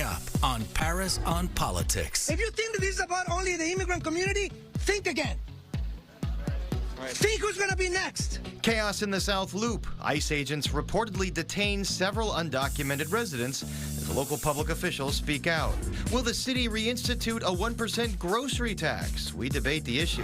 up on Paris on Politics. If you think that this is about only the immigrant community, think again. Think who's going to be next. Chaos in the South Loop. ICE agents reportedly detained several undocumented residents as local public officials speak out. Will the city reinstitute a 1% grocery tax? We debate the issue.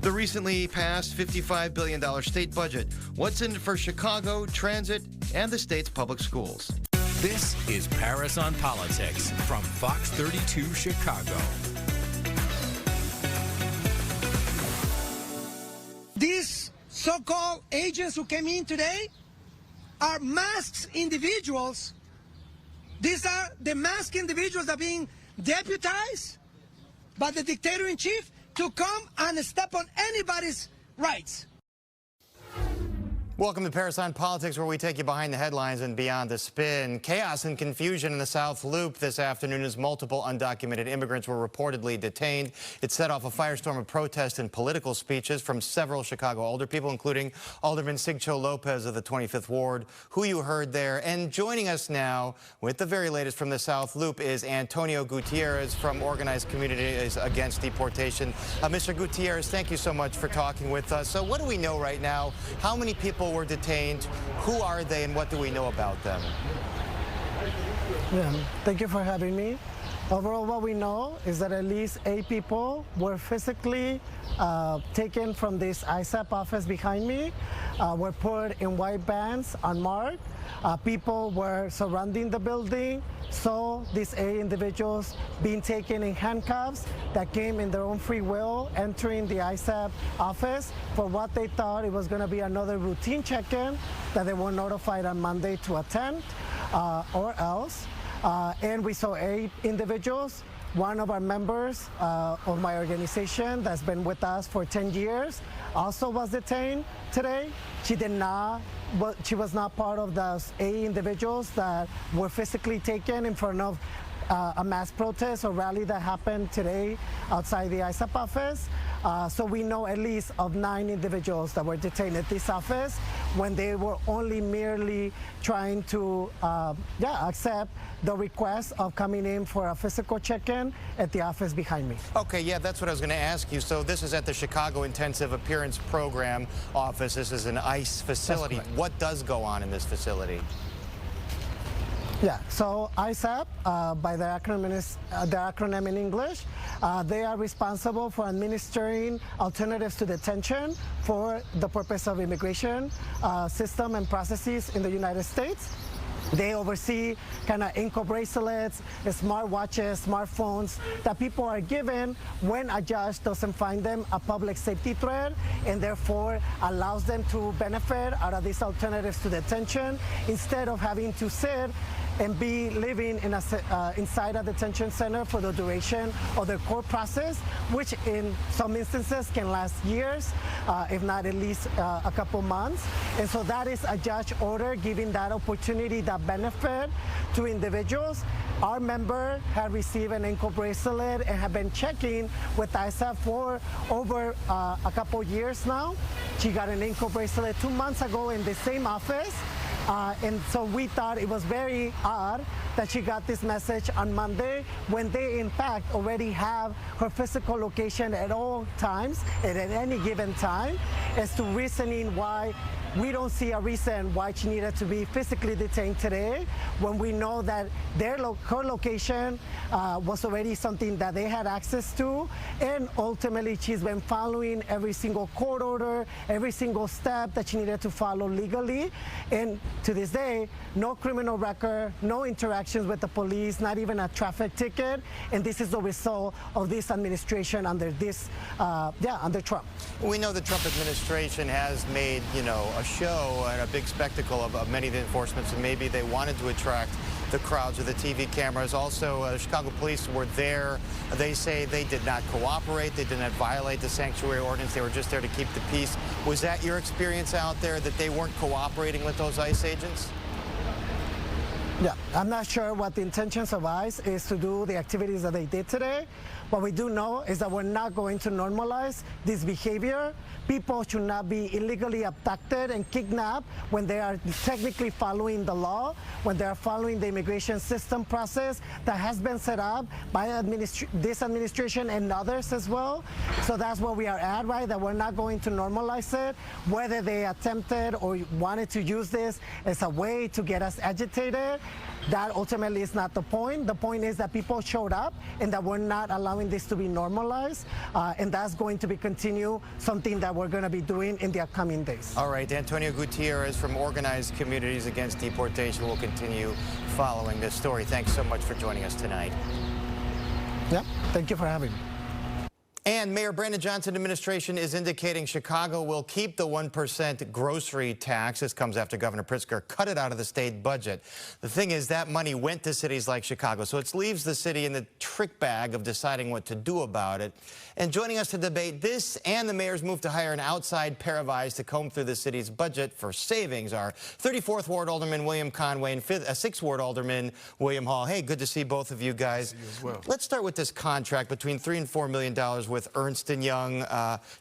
The recently passed $55 billion state budget. What's in it for Chicago, transit, and the state's public schools? This is Paris on Politics from Fox 32 Chicago. These so-called agents who came in today are masked individuals. These are the masked individuals that are being deputized by the dictator-in-chief to come and step on anybody's rights. Welcome to Paris on Politics, where we take you behind the headlines and beyond the spin. Chaos and confusion in the South Loop this afternoon as multiple undocumented immigrants were reportedly detained. It set off a firestorm of protest and political speeches from several Chicago older people, including Alderman Sigcho Lopez of the 25th Ward, who you heard there. And joining us now with the very latest from the South Loop is Antonio Gutierrez from Organized Communities Against Deportation. Mr. Gutierrez, thank you so much for talking with us. So what do we know right now? How many people were detained? Who are they, and what do we know about them? Yeah, thank you for having me. Overall, what we know is that at least 8 people were physically taken from this ISAP office behind me, were put in white bands unmarked. People were surrounding the building, saw these 8 individuals being taken in handcuffs that came in their own free will, entering the ISAP office for what they thought it was going to be another routine check-in that they were notified on Monday to attend or else. And we saw 8 individuals. One of our members of my organization that's been with us for 10 years also was detained today. She was not part of those 8 individuals that were physically taken in front of a mass protest or rally that happened today outside the ISAP office. So we know at least of 9 individuals that were detained at this office when they were only merely trying to accept the request of coming in for a physical check-in at the office behind me. Okay, yeah, that's what I was going to ask you. So this is at the Chicago Intensive Appearance Program office. This is an ICE facility. What does go on in this facility? Yeah, so ISAP, by the acronym in English, they are responsible for administering alternatives to detention for the purpose of immigration system and processes in the United States. They oversee kind of ankle bracelets, smart watches, smartphones that people are given when a judge doesn't find them a public safety threat and therefore allows them to benefit out of these alternatives to detention instead of having to sit and be living in inside a detention center for the duration of their court process, which in some instances can last years, if not at least a couple months. And so that is a judge order giving that opportunity, that benefit to individuals. Our member had received an ankle bracelet and have been checking with ISAP for over a couple years now. She got an ankle bracelet 2 months ago in the same office. And so we thought it was very odd that she got this message on Monday when they in fact already have her physical location at all times and at any given time, as to reasoning why we don't see a reason why she needed to be physically detained today when we know that her location was already something that they had access to, and ultimately she's been following every single court order, every single step that she needed to follow legally, and to this day, no criminal record, no interactions with the police, not even a traffic ticket, and this is the result of this administration under this, under Trump. We know the Trump administration has made, a show and a big spectacle of many of the enforcements, and maybe they wanted to attract the crowds with the TV cameras. Also, the Chicago police were there. They say they did not cooperate. They did not violate the sanctuary ordinance. They were just there to keep the peace. Was that your experience out there, that they weren't cooperating with those ICE agents? Yeah, I'm not sure what the intentions of ICE is to do the activities that they did today. What we do know is that we're not going to normalize this behavior. People should not be illegally abducted and kidnapped when they are technically following the law, when they are following the immigration system process that has been set up by this administration and others as well. So that's where we are at, right? That we're not going to normalize it. Whether they attempted or wanted to use this as a way to get us agitated, that ultimately is not the point. The point is that people showed up and that we're not allowing this to be normalized. And that's going to be continue something that we're going to be doing in the upcoming days. All right, Antonio Gutierrez from Organized Communities Against Deportation will continue following this story. Thanks so much for joining us tonight. Yeah, thank you for having me. And Mayor Brandon Johnson administration is indicating Chicago will keep the 1% grocery tax. This comes after Governor Pritzker cut it out of the state budget. The thing is that money went to cities like Chicago, so it leaves the city in the trick bag of deciding what to do about it. And joining us to debate this and the mayor's move to hire an outside pair of eyes to comb through the city's budget for savings are 34th Ward Alderman William Conway and 6th Ward Alderman William Hall. Hey, good to see both of you guys. Good to see you as well. Let's start with this contract between $3 and $4 million with Ernst & Young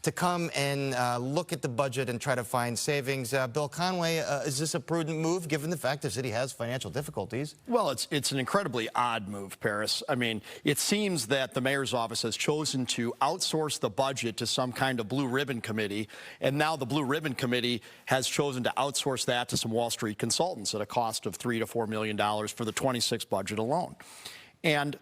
to come and look at the budget and try to find savings. Bill Conway, is this a prudent move given the fact the city has financial difficulties? Well, it's an incredibly odd move, Paris. I mean, it seems that the mayor's office has chosen to outsource the budget to some kind of blue ribbon committee, and now the blue ribbon committee has chosen to outsource that to some Wall Street consultants at a cost of $3 to $4 million for the 26 budget alone. And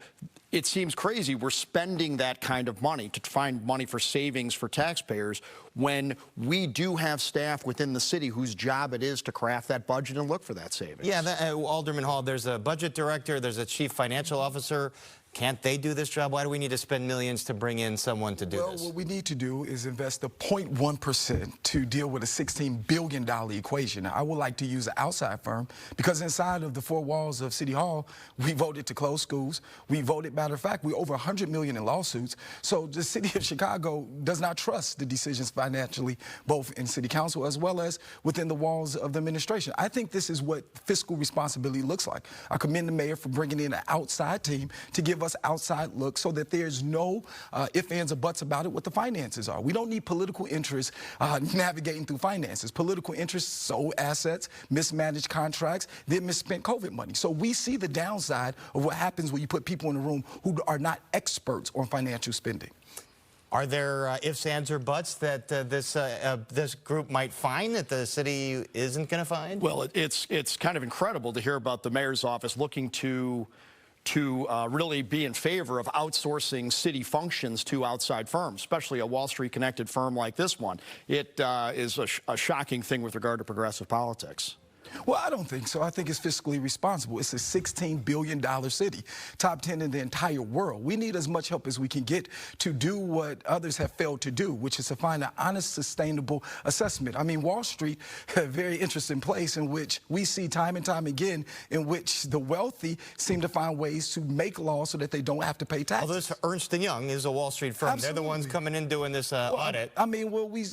it seems crazy we're spending that kind of money to find money for savings for taxpayers when we do have staff within the city whose job it is to craft that budget and look for that savings. Yeah, Alderman Hall, there's a budget director, there's a chief financial officer. Can't they do this job? Why do we need to spend millions to bring in someone to do this? Well, what we need to do is invest the 0.1% to deal with a $16 billion equation. Now, I would like to use an outside firm because inside of the four walls of City Hall, we voted to close schools. We voted, matter of fact, we're over $100 million in lawsuits. So the city of Chicago does not trust the decisions financially, both in City Council as well as within the walls of the administration. I think this is what fiscal responsibility looks like. I commend the mayor for bringing in an outside team to give us outside look so that there's no ifs, ands, or buts about it what the finances are. We don't need political interests navigating through finances. Political interests sold assets, mismanaged contracts, then misspent COVID money. So we see the downside of what happens when you put people in a room who are not experts on financial spending. Are there ifs, ands, or buts that this group might find that the city isn't going to find? Well, it's kind of incredible to hear about the mayor's office looking to really be in favor of outsourcing city functions to outside firms, especially a Wall Street connected firm like this one. It is a shocking thing with regard to progressive politics. Well, I don't think so. I think it's fiscally responsible. It's a $16 billion city, top 10 in the entire world. We need as much help as we can get to do what others have failed to do, which is to find an honest, sustainable assessment. I mean, Wall Street, a very interesting place in which we see time and time again in which the wealthy seem to find ways to make laws so that they don't have to pay taxes. Well, this Ernst & Young is a Wall Street firm. Absolutely. They're the ones coming in doing this audit. I mean, well, we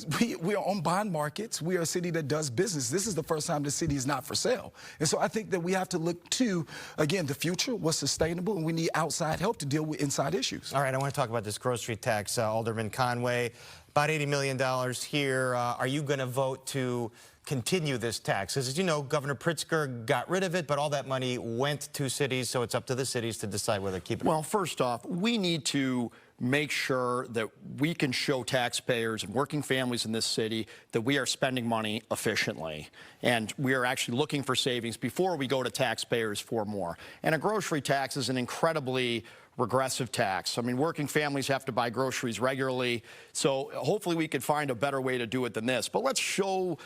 are on bond markets. We are a city that does business. This is the first time the city is not for sale. And so I think that we have to look to, again, the future, what's sustainable, and we need outside help to deal with inside issues. All right, I want to talk about this grocery tax. Alderman Conway, about $80 million here. Are you going to vote to continue this tax? As you know, Governor Pritzker got rid of it, but all that money went to cities, so it's up to the cities to decide whether to keep it. Well, first off, we need to make sure that we can show taxpayers and working families in this city that we are spending money efficiently. And we are actually looking for savings before we go to taxpayers for more. And a grocery tax is an incredibly regressive tax. I mean, working families have to buy groceries regularly. So hopefully we could find a better way to do it than this. But let's show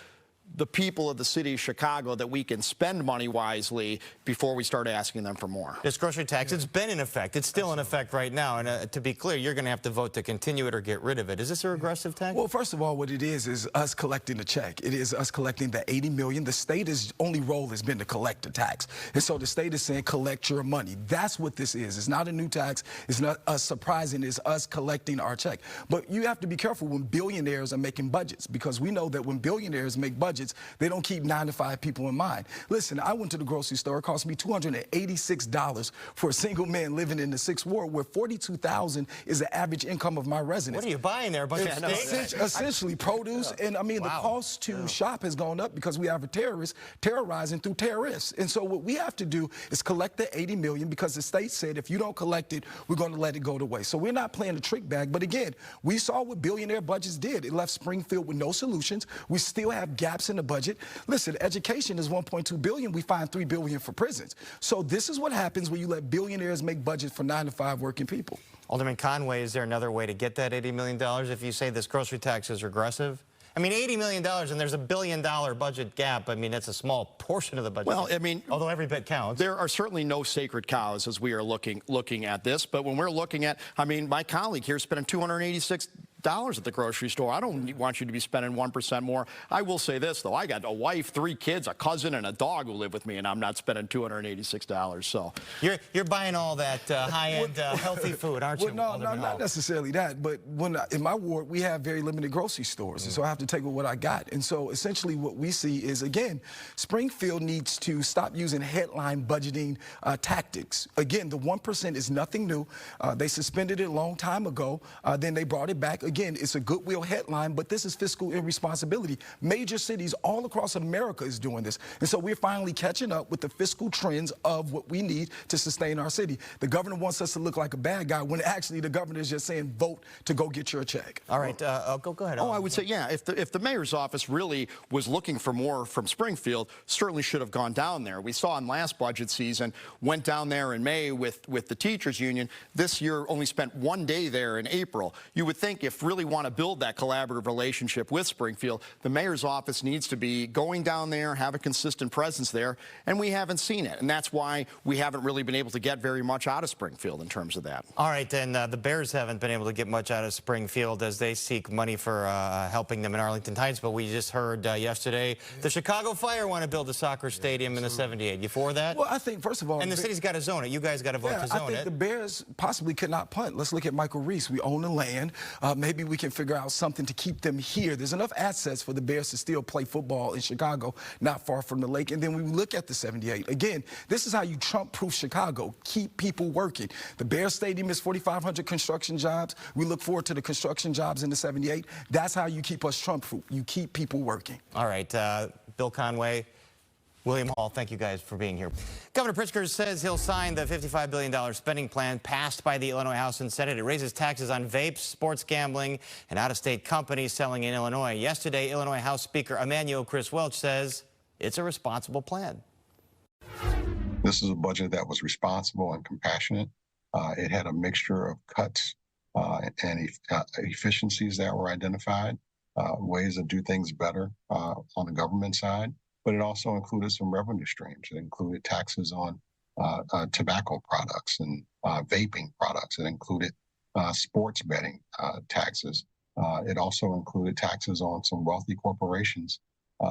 the people of the city of Chicago that we can spend money wisely before we start asking them for more. This grocery tax, it's been in effect. It's still in effect right now. And to be clear, you're going to have to vote to continue it or get rid of it. Is this a regressive tax? Well, first of all, what it is us collecting the check. It is us collecting the $80 million. The state's only role has been to collect the tax. And so the state is saying, collect your money. That's what this is. It's not a new tax. It's not us surprising. It's us collecting our check. But you have to be careful when billionaires are making budgets, because we know that when billionaires make budgets, budgets, they don't keep 9 to 5 people in mind. Listen, I went to the grocery store. It cost me $286 for a single man living in the 6th Ward, where $42,000 is the average income of my residents. What are you buying there? A bunch of steaks? Essentially produce, and I mean the cost to shop has gone up because we have a terrorist terrorizing through terrorists. And so what we have to do is collect the $80 million, because the state said if you don't collect it, we're going to let it go to waste. So we're not playing the trick bag. But again, we saw what billionaire budgets did. It left Springfield with no solutions. We still have gaps in the budget. Listen, education is $1.2 billion. We find $3 billion for prisons. So this is what happens when you let billionaires make budgets for 9 to 5 working people. Alderman Conway, is there another way to get that $80 million if you say this grocery tax is regressive? I mean, $80 million, and there's a $1 billion budget gap. I mean, that's a small portion of the budget. Well, I mean, although every bit counts. There are certainly no sacred cows as we are looking at this. But when we're looking at, I mean, my colleague here is spending $286 at the grocery store. I don't want you to be spending 1% more. I will say this, though. I got a wife, 3 kids, a cousin, and a dog who live with me, and I'm not spending $286. So you're buying all that high-end healthy food, aren't you? Well, no, not necessarily that. But in my ward, we have very limited grocery stores, and so I have to take what I got. And so essentially what we see is, again, Springfield needs to stop using headline budgeting tactics. Again, the 1% is nothing new. They suspended it a long time ago. Then they brought it back. Again, it's a goodwill headline, but this is fiscal irresponsibility. Major cities all across America is doing this. And so we're finally catching up with the fiscal trends of what we need to sustain our city. The governor wants us to look like a bad guy when actually the governor is just saying, vote to go get your check. All right, go ahead. Oh, I would say, yeah, if the mayor's office really was looking for more from Springfield, certainly should have gone down there. We saw in last budget season, went down there in May with the teachers union. This year only spent 1 day there in April. You would think if really want to build that collaborative relationship with Springfield, the mayor's office needs to be going down there, have a consistent presence there, and we haven't seen it. And that's why we haven't really been able to get very much out of Springfield in terms of that. All right, then the Bears haven't been able to get much out of Springfield as they seek money for helping them in Arlington Heights, but we just heard yesterday the Chicago Fire want to build a soccer stadium in the 78. You for that? Well, I think, first of all... And the city's got to zone it. You guys got to vote to zone it. I think the Bears possibly could not punt. Let's look at Michael Reese. We own the land. Maybe we can figure out something to keep them here. There's enough assets for the Bears to still play football in Chicago, not far from the lake. And then we look at the 78. Again, this is how you Trump-proof Chicago. Keep people working. The Bears Stadium is 4,500 construction jobs. We look forward to the construction jobs in the 78. That's how you keep us Trump-proof. You keep people working. All right, Bill Conway, William Hall, thank you guys for being here. Governor Pritzker says he'll sign the $55 billion spending plan passed by the Illinois House and Senate. It raises taxes on vapes, sports gambling, and out-of-state companies selling in Illinois. Yesterday, Illinois House Speaker Emanuel Chris Welch says it's a responsible plan. This is a budget that was responsible and compassionate. It had a mixture of cuts and efficiencies that were identified, ways to do things better on the government side. But it also included some revenue streams. It included taxes on tobacco products and vaping products. It included sports betting taxes. It also included taxes on some wealthy corporations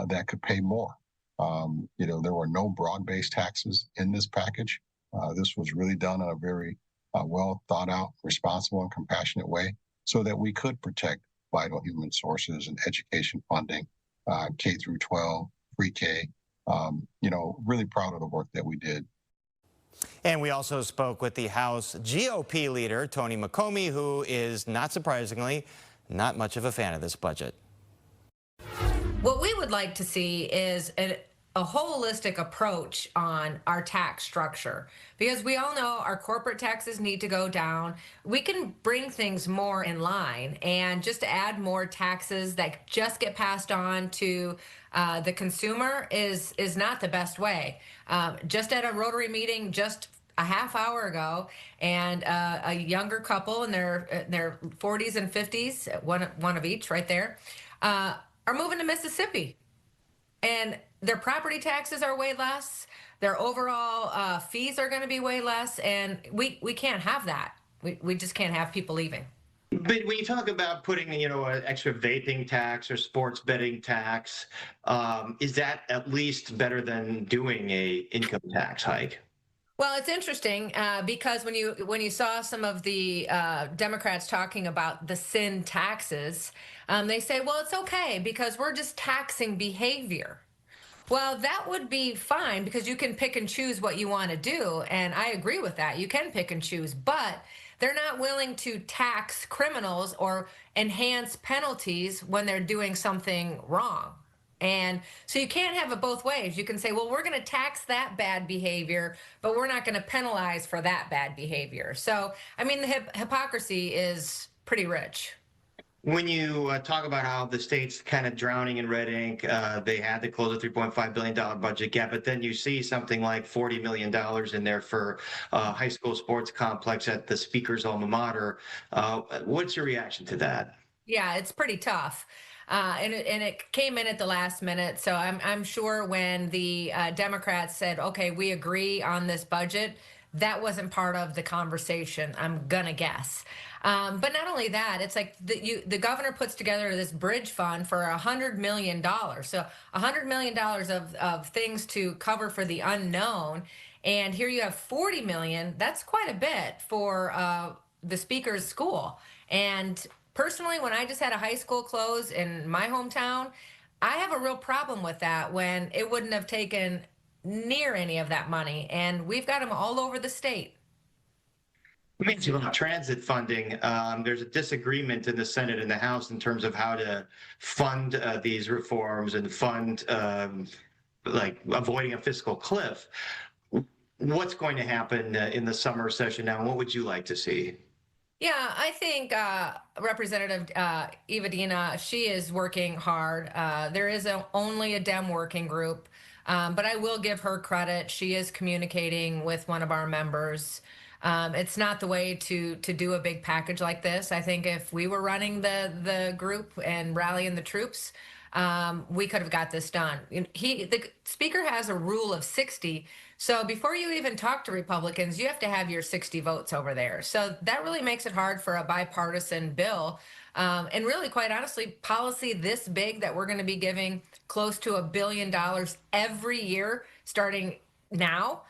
that could pay more. You know, there were no broad-based taxes in this package. This was really done in a very well thought out, responsible, and compassionate way so that we could protect vital human sources and education funding, K through 12, pre-K. You know, really proud of the work that we did. And we also spoke with the House GOP leader, Tony McComey, who is, not surprisingly, not much of a fan of this budget. What we would like to see is a holistic approach on our tax structure, because we all know our corporate taxes need to go down. We can bring things more in line, and just to add more taxes that just get passed on to the consumer is not the best way. Just at a Rotary meeting just a half hour ago, and a younger couple in their 40s and 50s, one of each right there, are moving to Mississippi. And their property taxes are way less. Their overall fees are going to be way less. And we can't have that. We just can't have people leaving. But when you talk about putting, you know, an extra vaping tax or sports betting tax, is that at least better than doing a income tax hike? Well, it's interesting because when you saw some of the Democrats talking about the sin taxes, they say, well, it's okay because we're just taxing behavior. Well, that would be fine because you can pick and choose what you want to do. And I agree with that. You can pick and choose, but they're not willing to tax criminals or enhance penalties when they're doing something wrong. And so you can't have it both ways. You can say, well, we're going to tax that bad behavior, but we're not going to penalize for that bad behavior. So, I mean, the hypocrisy is pretty rich. When you talk about how the state's kind of drowning in red ink, they had to close a $3.5 billion budget gap, but then you see something like $40 million in there for high school sports complex at the speaker's alma mater. What's your reaction to that? Yeah, it's pretty tough. And it came in at the last minute. So I'm sure when the Democrats said, okay, we agree on this budget, that wasn't part of the conversation, I'm gonna guess. But not only that, it's like the governor puts together this bridge fund for $100 million. So $100 million of things to cover for the unknown. And here you have 40 million. That's quite a bit for the speaker's school. And personally, when I just had a high school close in my hometown, I have a real problem with that when it wouldn't have taken near any of that money. And we've got them all over the state. Transit funding, there's a disagreement in the Senate and the House in terms of how to fund these reforms and fund like avoiding a fiscal cliff. What's going to happen in the summer session now, and what would you like to see? Yeah, I think Representative Evadina, she is working hard. There is only a Dem working group, but I will give her credit. She is communicating with one of our members. It's not the way to do a big package like this. I think if we were running the group and rallying the troops, we could have got this done. The speaker has a rule of 60. So before you even talk to Republicans, you have to have your 60 votes over there. So that really makes it hard for a bipartisan bill. And really, quite honestly, policy this big that we're going to be giving close to $1 billion every year starting now.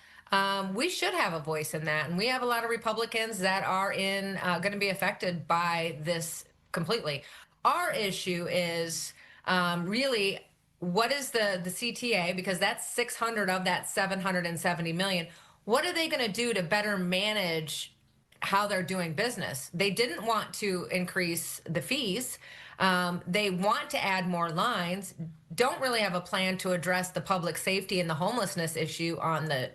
We should have a voice in that. And we have a lot of Republicans that are going to be affected by this completely. Our issue is really, what is the CTA? Because that's 600 of that 770 million. What are they going to do to better manage how they're doing business? They didn't want to increase the fees. They want to add more lines. Don't really have a plan to address the public safety and the homelessness issue in the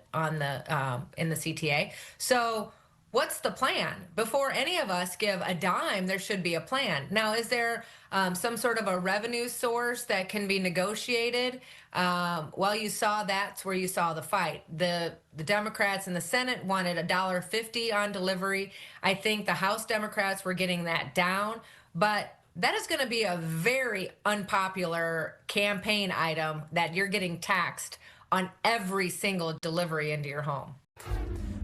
CTA. So what's the plan? Before any of us give a dime, there should be a plan. Now, is there some sort of a revenue source that can be negotiated? Well, you saw that's where you saw the fight. The Democrats in the Senate wanted $1.50 on delivery. I think the House Democrats were getting that down, but that is going to be a very unpopular campaign item that you're getting taxed on every single delivery into your home.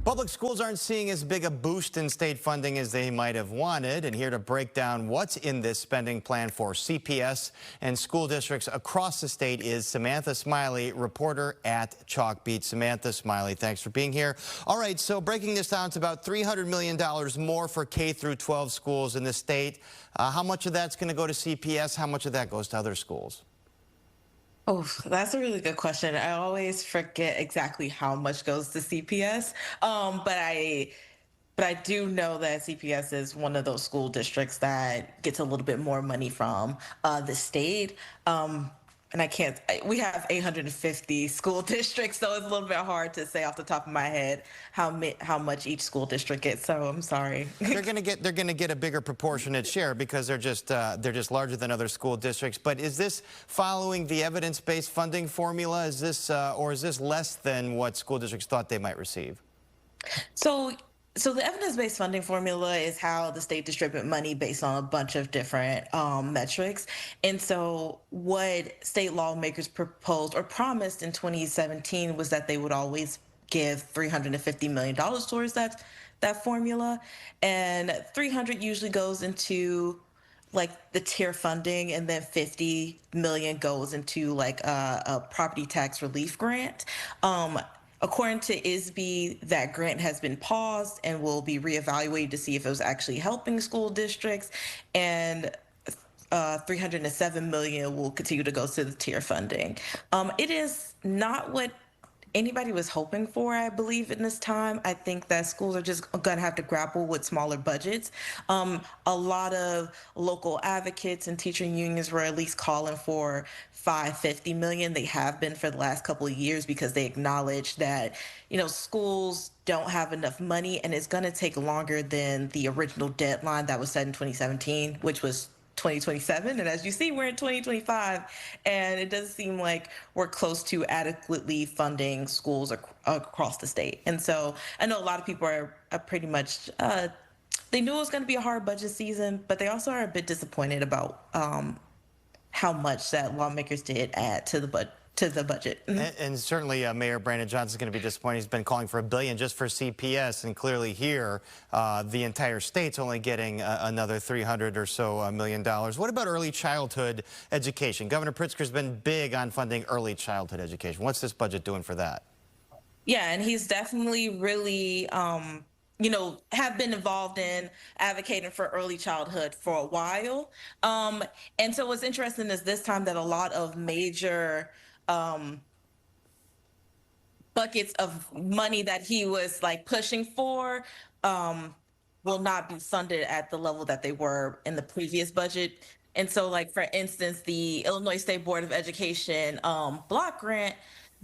Public schools aren't seeing as big a boost in state funding as they might have wanted. And here to break down what's in this spending plan for CPS and school districts across the state is Samantha Smiley, reporter at Chalkbeat. Samantha Smiley, thanks for being here. All right, so breaking this down, it's about $300 million more for K through 12 schools in the state. How much of that's going to go to CPS? How much of that goes to other schools? Oh, that's a really good question. I always forget exactly how much goes to CPS, but I do know that CPS is one of those school districts that gets a little bit more money from the state. And we have 850 school districts, so it's a little bit hard to say off the top of my head how much each school district gets. So I'm sorry. They're going to get a bigger proportionate share because they're just larger than other school districts. But is this following the evidence-based funding formula? Is this or is this less than what school districts thought they might receive? So the evidence-based funding formula is how the state distribute money based on a bunch of different metrics. And so what state lawmakers proposed or promised in 2017 was that they would always give $350 million towards that formula. And 300 usually goes into like the tier funding, and then 50 million goes into like a property tax relief grant. according to ISB, that grant has been paused and will be reevaluated to see if it was actually helping school districts. And $307 million will continue to go to the tier funding. It is not what anybody was hoping for, I believe, in this time. I think that schools are just going to have to grapple with smaller budgets. A lot of local advocates and teacher unions were at least calling for $550 million. They have been for the last couple of years because they acknowledge that, schools don't have enough money, and it's going to take longer than the original deadline that was set in 2017, which was 2027. And as you see, we're in 2025, and it doesn't seem like we're close to adequately funding schools across the state. And so I know a lot of people are pretty much, they knew it was going to be a hard budget season, but they also are a bit disappointed about how much that lawmakers did add to the budget. And certainly Mayor Brandon Johnson is going to be disappointed. He's been calling for $1 billion just for CPS, and clearly here the entire state's only getting another $300 or so million. What about early childhood education? Governor Pritzker's been big on funding early childhood education. What's this budget doing for that? Yeah, and he's definitely really have been involved in advocating for early childhood for a while. And so what's interesting is this time that a lot of major buckets of money that he was pushing for will not be funded at the level that they were in the previous budget. And so for instance, the Illinois State Board of Education block grant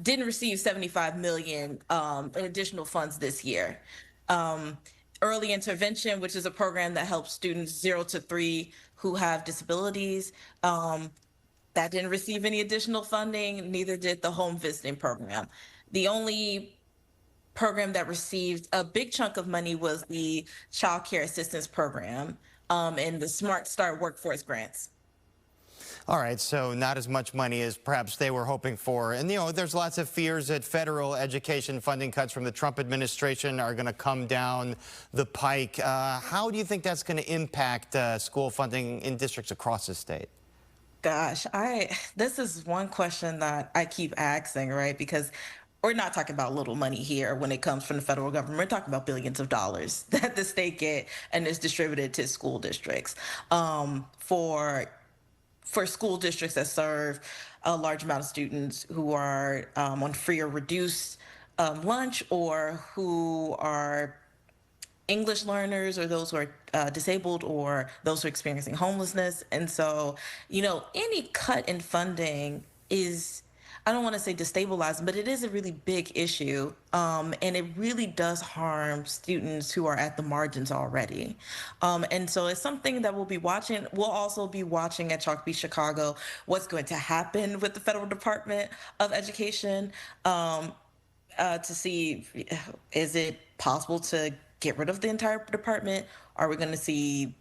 didn't receive $75 million in additional funds this year. Early intervention, which is a program that helps students 0 to 3 who have disabilities, that didn't receive any additional funding. Neither did the home visiting program. The only program that received a big chunk of money was the Child Care Assistance Program and the Smart Start Workforce Grants. All right, so not as much money as perhaps they were hoping for. And, there's lots of fears that federal education funding cuts from the Trump administration are going to come down the pike. How do you think that's going to impact school funding in districts across the state? Gosh, this is one question that I keep asking, right? Because we're not talking about little money here when it comes from the federal government. We're talking about billions of dollars that the state get and is distributed to school districts for school districts that serve a large amount of students who are on free or reduced lunch, or who are English learners, or those who are disabled, or those who are experiencing homelessness. And so, any cut in funding is, I don't want to say destabilizing, but it is a really big issue. And it really does harm students who are at the margins already. And so it's something that we'll be watching. We'll also be watching at Chalk Beach, Chicago, what's going to happen with the Federal Department of Education to see, is it possible to get rid of the entire department? Are we going to see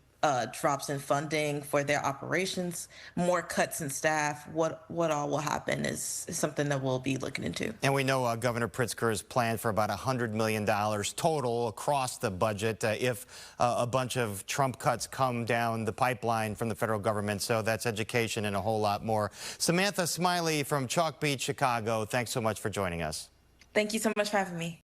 drops in funding for their operations, more cuts in staff? What all will happen is something that we'll be looking into. And we know Governor Pritzker has planned for about $100 million total across the budget if a bunch of Trump cuts come down the pipeline from the federal government. So that's education and a whole lot more. Samantha Smiley from Chalk Beach, Chicago, thanks so much for joining us. Thank you so much for having me.